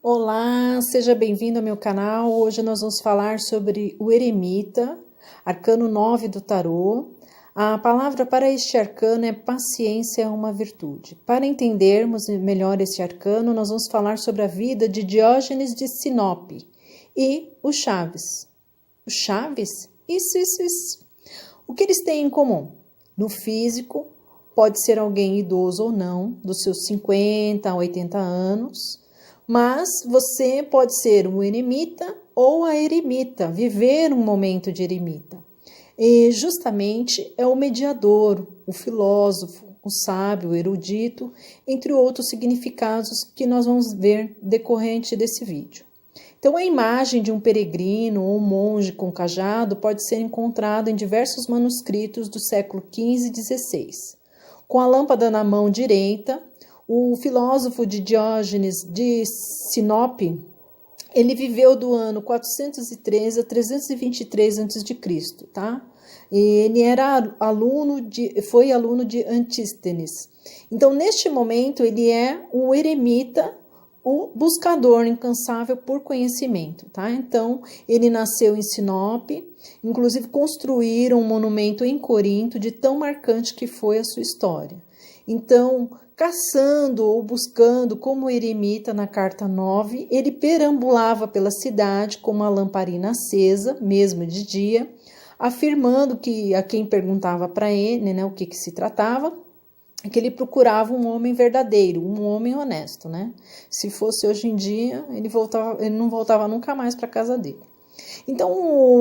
Olá, seja bem-vindo ao meu canal. Hoje nós vamos falar sobre o Eremita, arcano 9 do tarô. A palavra para este arcano é paciência é uma virtude. Para entendermos melhor este arcano, nós vamos falar sobre a vida de Diógenes de Sinope e o Chaves. O Chaves? Isso. O que eles têm em comum? No físico, pode ser alguém idoso ou não, dos seus 50 a 80 anos, mas você pode ser um eremita ou a eremita, viver um momento de eremita. E justamente é o mediador, o filósofo, o sábio, o erudito, entre outros significados que nós vamos ver decorrente desse vídeo. Então, a imagem de um peregrino ou um monge com cajado pode ser encontrada em diversos manuscritos do século XV e XVI. Com a lâmpada na mão direita, o filósofo de Diógenes de Sinope, ele viveu do ano 413 a 323 a.C., tá? E ele foi aluno de Antístenes. Então, neste momento, ele é um eremita, o buscador incansável por conhecimento, tá? Então, ele nasceu em Sinope, inclusive construíram um monumento em Corinto de tão marcante que foi a sua história. Então, caçando ou buscando como eremita na carta 9, ele perambulava pela cidade com uma lamparina acesa, mesmo de dia, afirmando que a quem perguntava para ele, o que se tratava, que ele procurava um homem verdadeiro, um homem honesto, né? Se fosse hoje em dia, ele não voltava nunca mais para a casa dele. Então,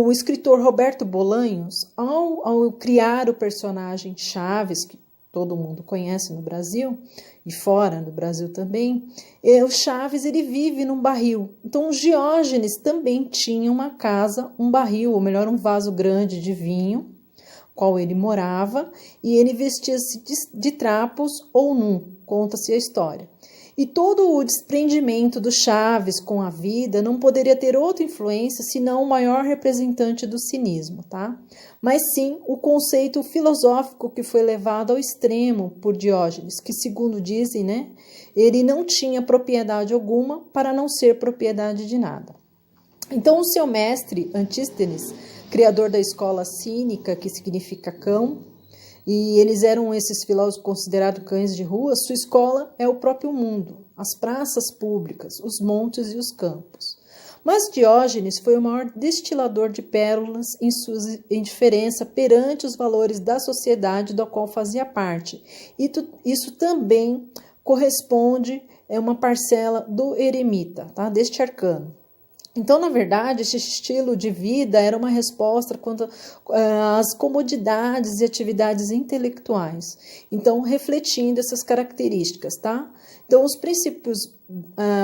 o escritor Roberto Bolanhos, ao criar o personagem Chaves, que todo mundo conhece no Brasil e fora do Brasil também, o Chaves ele vive num barril. Então, o Diógenes também tinha uma casa, um barril, ou melhor, um vaso grande de vinho, qual ele morava, e ele vestia-se de trapos ou nu, conta-se a história. E todo o desprendimento do Chaves com a vida não poderia ter outra influência senão o maior representante do cinismo, tá? Mas sim o conceito filosófico que foi levado ao extremo por Diógenes, que segundo dizem, ele não tinha propriedade alguma para não ser propriedade de nada. Então o seu mestre, Antístenes, criador da escola cínica, que significa cão, e eles eram esses filósofos considerados cães de rua, sua escola é o próprio mundo, as praças públicas, os montes e os campos. Mas Diógenes foi o maior destilador de pérolas em sua indiferença perante os valores da sociedade da qual fazia parte. E isso também corresponde a uma parcela do eremita, tá? Deste arcano. Então, na verdade, esse estilo de vida era uma resposta quanto às comodidades e atividades intelectuais. Então, refletindo essas características, tá? Então, os princípios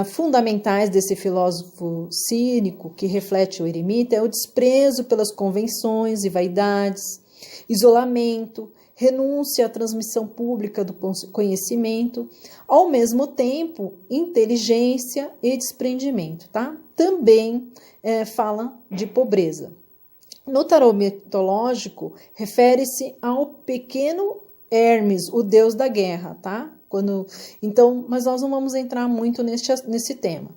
fundamentais desse filósofo cínico que reflete o eremita é o desprezo pelas convenções e vaidades, isolamento, renúncia à transmissão pública do conhecimento, ao mesmo tempo, inteligência e desprendimento, tá? Também fala de pobreza. No tarô mitológico, refere-se ao pequeno Hermes, o deus da guerra, tá? Então, mas nós não vamos entrar muito nesse tema.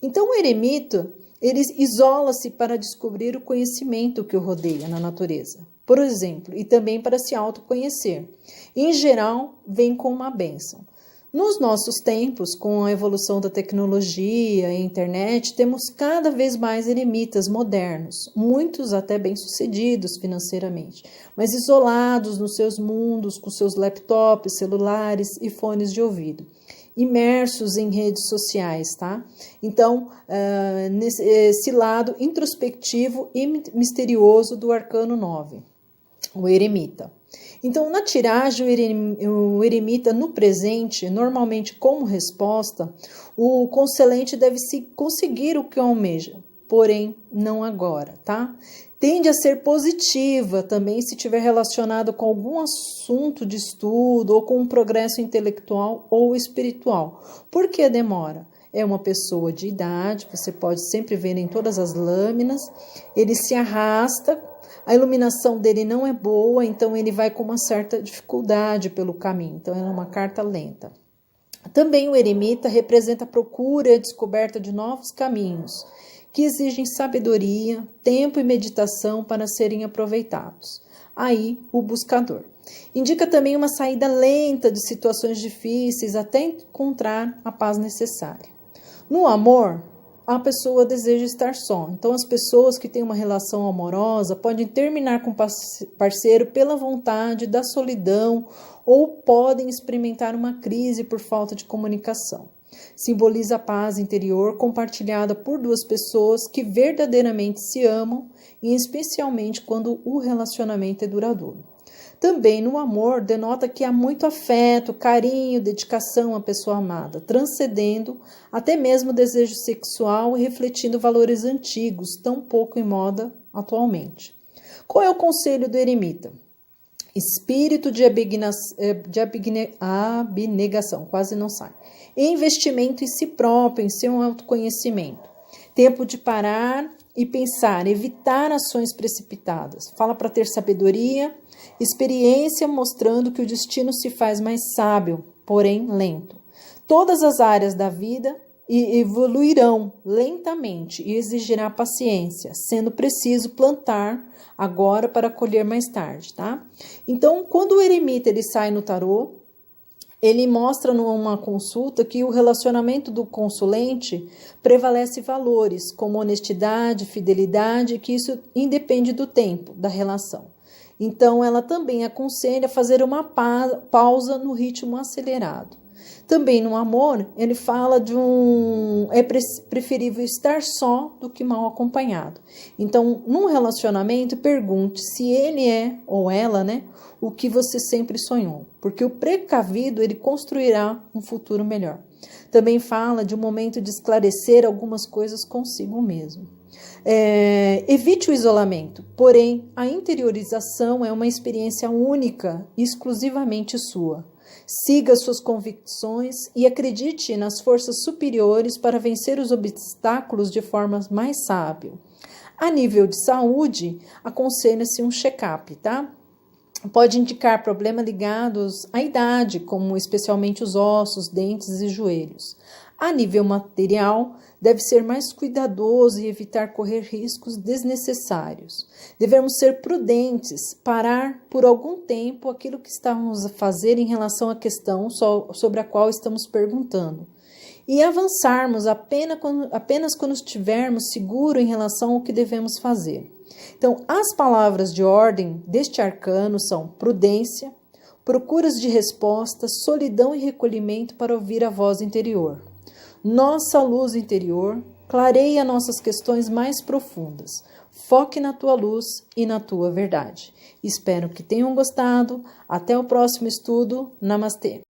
Então, o eremita, ele isola-se para descobrir o conhecimento que o rodeia na natureza, por exemplo, e também para se autoconhecer. Em geral, vem com uma bênção. Nos nossos tempos, com a evolução da tecnologia e internet, temos cada vez mais eremitas modernos, muitos até bem-sucedidos financeiramente, mas isolados nos seus mundos, com seus laptops, celulares e fones de ouvido, imersos em redes sociais, tá? Então, nesse lado introspectivo e misterioso do arcano 9, o eremita. Então, na tiragem, o eremita no presente, normalmente como resposta, o conselente deve conseguir o que almeja, porém não agora, tá? Tende a ser positiva também se estiver relacionado com algum assunto de estudo ou com um progresso intelectual ou espiritual. Por que demora? É uma pessoa de idade, você pode sempre ver em todas as lâminas, ele se arrasta, a iluminação dele não é boa, então ele vai com uma certa dificuldade pelo caminho, então é uma carta lenta. Também o eremita representa a procura e a descoberta de novos caminhos, que exigem sabedoria, tempo e meditação para serem aproveitados. Aí, o buscador. Indica também uma saída lenta de situações difíceis até encontrar a paz necessária. No amor, a pessoa deseja estar só. Então, as pessoas que têm uma relação amorosa podem terminar com o parceiro pela vontade da solidão ou podem experimentar uma crise por falta de comunicação. Simboliza a paz interior compartilhada por duas pessoas que verdadeiramente se amam, e especialmente quando o relacionamento é duradouro. Também no amor denota que há muito afeto, carinho, dedicação à pessoa amada, transcendendo até mesmo o desejo sexual e refletindo valores antigos, tão pouco em moda atualmente. Qual é o conselho do eremita? Espírito de abnegação, quase não sai. Investimento em si próprio, em seu autoconhecimento. Tempo de parar e pensar, evitar ações precipitadas. Fala para ter sabedoria, experiência mostrando que o destino se faz mais sábio, porém lento. Todas as áreas da vida evoluirão lentamente e exigirá paciência, sendo preciso plantar agora para colher mais tarde, tá? Então, quando o eremita ele sai no tarô, ele mostra numa consulta que o relacionamento do consulente prevalece valores como honestidade, fidelidade, que isso independe do tempo da relação. Então, ela também aconselha fazer uma pausa no ritmo acelerado. Também no amor, ele fala é preferível estar só do que mal acompanhado. Então, num relacionamento, pergunte se ele é ou ela, o que você sempre sonhou, porque o precavido ele construirá um futuro melhor. Também fala de um momento de esclarecer algumas coisas consigo mesmo. Evite o isolamento, porém a interiorização é uma experiência única, exclusivamente sua. Siga suas convicções e acredite nas forças superiores para vencer os obstáculos de forma mais sábia. A nível de saúde, aconselha-se um check-up, tá? Pode indicar problemas ligados à idade, como especialmente os ossos, dentes e joelhos. A nível material, deve ser mais cuidadoso e evitar correr riscos desnecessários. Devemos ser prudentes, parar por algum tempo aquilo que estamos a fazer em relação à questão sobre a qual estamos perguntando. E avançarmos apenas quando estivermos seguros em relação ao que devemos fazer. Então, as palavras de ordem deste arcano são prudência, procuras de resposta, solidão e recolhimento para ouvir a voz interior. Nossa luz interior clareia nossas questões mais profundas. Foque na tua luz e na tua verdade. Espero que tenham gostado. Até o próximo estudo. Namastê.